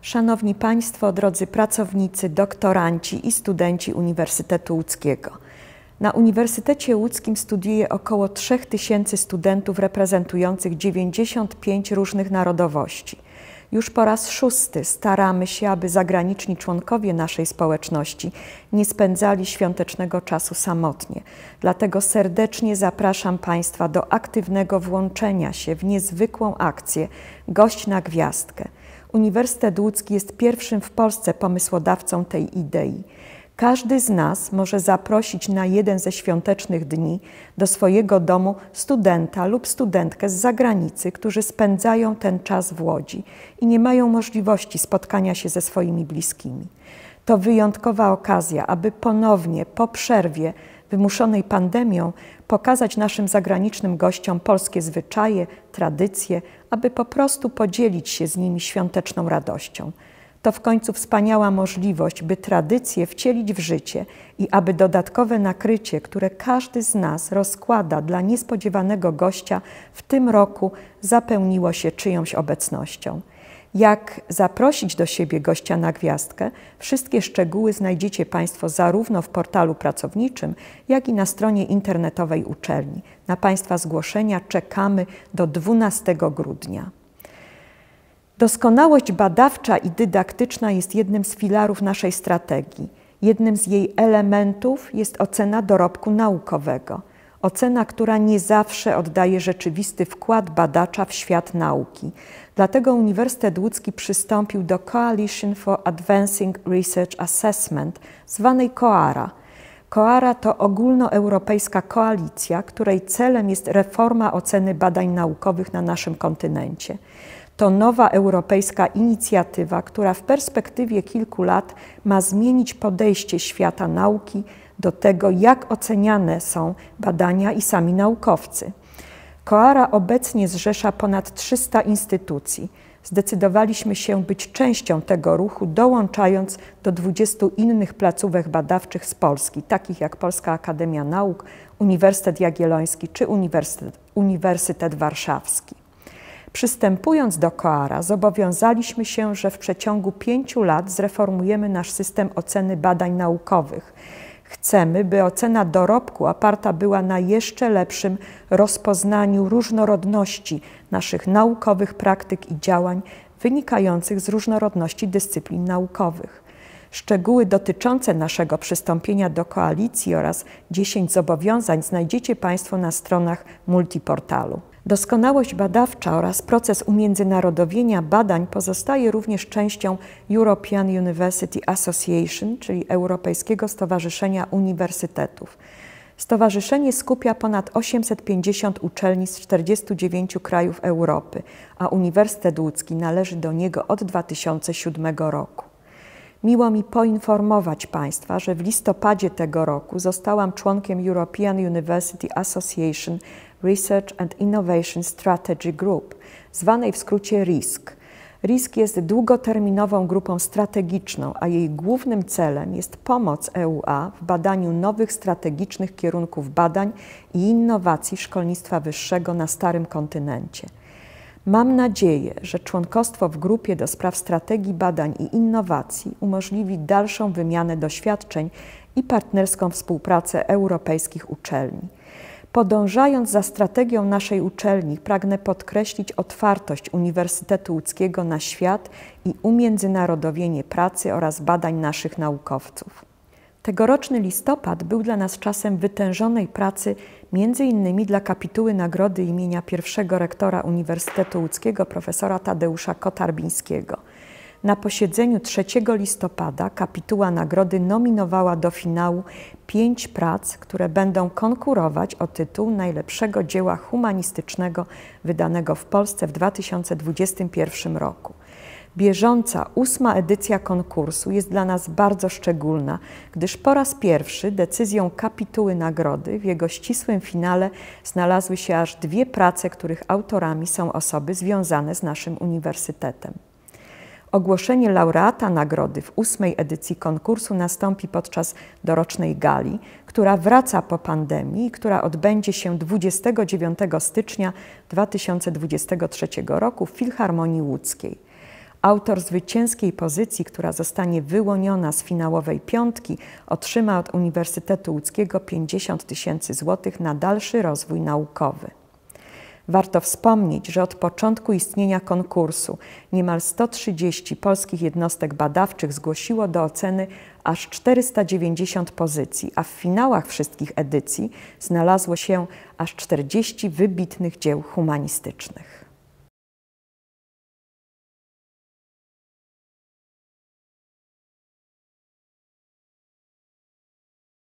Szanowni Państwo, drodzy pracownicy, doktoranci i studenci Uniwersytetu Łódzkiego. Na Uniwersytecie Łódzkim studiuje około 3000 studentów reprezentujących 95 różnych narodowości. Już po raz 6. staramy się, aby zagraniczni członkowie naszej społeczności nie spędzali świątecznego czasu samotnie. Dlatego serdecznie zapraszam Państwa do aktywnego włączenia się w niezwykłą akcję Gość na Gwiazdkę. Uniwersytet Łódzki jest pierwszym w Polsce pomysłodawcą tej idei. Każdy z nas może zaprosić na jeden ze świątecznych dni do swojego domu studenta lub studentkę z zagranicy, którzy spędzają ten czas w Łodzi i nie mają możliwości spotkania się ze swoimi bliskimi. To wyjątkowa okazja, aby ponownie, po przerwie wymuszonej pandemią, pokazać naszym zagranicznym gościom polskie zwyczaje, tradycje, aby po prostu podzielić się z nimi świąteczną radością. To w końcu wspaniała możliwość, by tradycje wcielić w życie i aby dodatkowe nakrycie, które każdy z nas rozkłada dla niespodziewanego gościa, w tym roku zapełniło się czyjąś obecnością. Jak zaprosić do siebie gościa na gwiazdkę? Wszystkie szczegóły znajdziecie Państwo zarówno w portalu pracowniczym, jak i na stronie internetowej uczelni. Na Państwa zgłoszenia czekamy do 12 grudnia. Doskonałość badawcza i dydaktyczna jest jednym z filarów naszej strategii. Jednym z jej elementów jest ocena dorobku naukowego. Ocena, która nie zawsze oddaje rzeczywisty wkład badacza w świat nauki. Dlatego Uniwersytet Łódzki przystąpił do Coalition for Advancing Research Assessment, zwanej COARA. COARA to ogólnoeuropejska koalicja, której celem jest reforma oceny badań naukowych na naszym kontynencie. To nowa europejska inicjatywa, która w perspektywie kilku lat ma zmienić podejście świata nauki do tego, jak oceniane są badania i sami naukowcy. COARA obecnie zrzesza ponad 300 instytucji. Zdecydowaliśmy się być częścią tego ruchu, dołączając do 20 innych placówek badawczych z Polski, takich jak Polska Akademia Nauk, Uniwersytet Jagielloński czy Uniwersytet Warszawski. Przystępując do COARA, zobowiązaliśmy się, że w przeciągu 5 lat zreformujemy nasz system oceny badań naukowych. Chcemy, by ocena dorobku oparta była na jeszcze lepszym rozpoznaniu różnorodności naszych naukowych praktyk i działań wynikających z różnorodności dyscyplin naukowych. Szczegóły dotyczące naszego przystąpienia do koalicji oraz 10 zobowiązań znajdziecie Państwo na stronach multiportalu. Doskonałość badawcza oraz proces umiędzynarodowienia badań pozostaje również częścią European University Association, czyli Europejskiego Stowarzyszenia Uniwersytetów. Stowarzyszenie skupia ponad 850 uczelni z 49 krajów Europy, a Uniwersytet Łódzki należy do niego od 2007 roku. Miło mi poinformować Państwa, że w listopadzie tego roku zostałam członkiem European University Association Research and Innovation Strategy Group, zwanej w skrócie RISC. RISC jest długoterminową grupą strategiczną, a jej głównym celem jest pomoc EUA w badaniu nowych strategicznych kierunków badań i innowacji szkolnictwa wyższego na Starym Kontynencie. Mam nadzieję, że członkostwo w grupie do spraw strategii badań i innowacji umożliwi dalszą wymianę doświadczeń i partnerską współpracę europejskich uczelni. Podążając za strategią naszej uczelni, pragnę podkreślić otwartość Uniwersytetu Łódzkiego na świat i umiędzynarodowienie pracy oraz badań naszych naukowców. Tegoroczny listopad był dla nas czasem wytężonej pracy, między innymi dla kapituły nagrody imienia pierwszego rektora Uniwersytetu Łódzkiego profesora Tadeusza Kotarbińskiego. Na posiedzeniu 3 listopada kapituła nagrody nominowała do finału 5 prac, które będą konkurować o tytuł najlepszego dzieła humanistycznego wydanego w Polsce w 2021 roku. Bieżąca 8. edycja konkursu jest dla nas bardzo szczególna, gdyż po raz pierwszy decyzją kapituły nagrody w jego ścisłym finale znalazły się aż 2 prace, których autorami są osoby związane z naszym uniwersytetem. Ogłoszenie laureata nagrody w 8. edycji konkursu nastąpi podczas dorocznej gali, która wraca po pandemii i która odbędzie się 29 stycznia 2023 roku w Filharmonii Łódzkiej. Autor zwycięskiej pozycji, która zostanie wyłoniona z finałowej piątki, otrzyma od Uniwersytetu Łódzkiego 50 000 złotych na dalszy rozwój naukowy. Warto wspomnieć, że od początku istnienia konkursu niemal 130 polskich jednostek badawczych zgłosiło do oceny aż 490 pozycji, a w finałach wszystkich edycji znalazło się aż 40 wybitnych dzieł humanistycznych.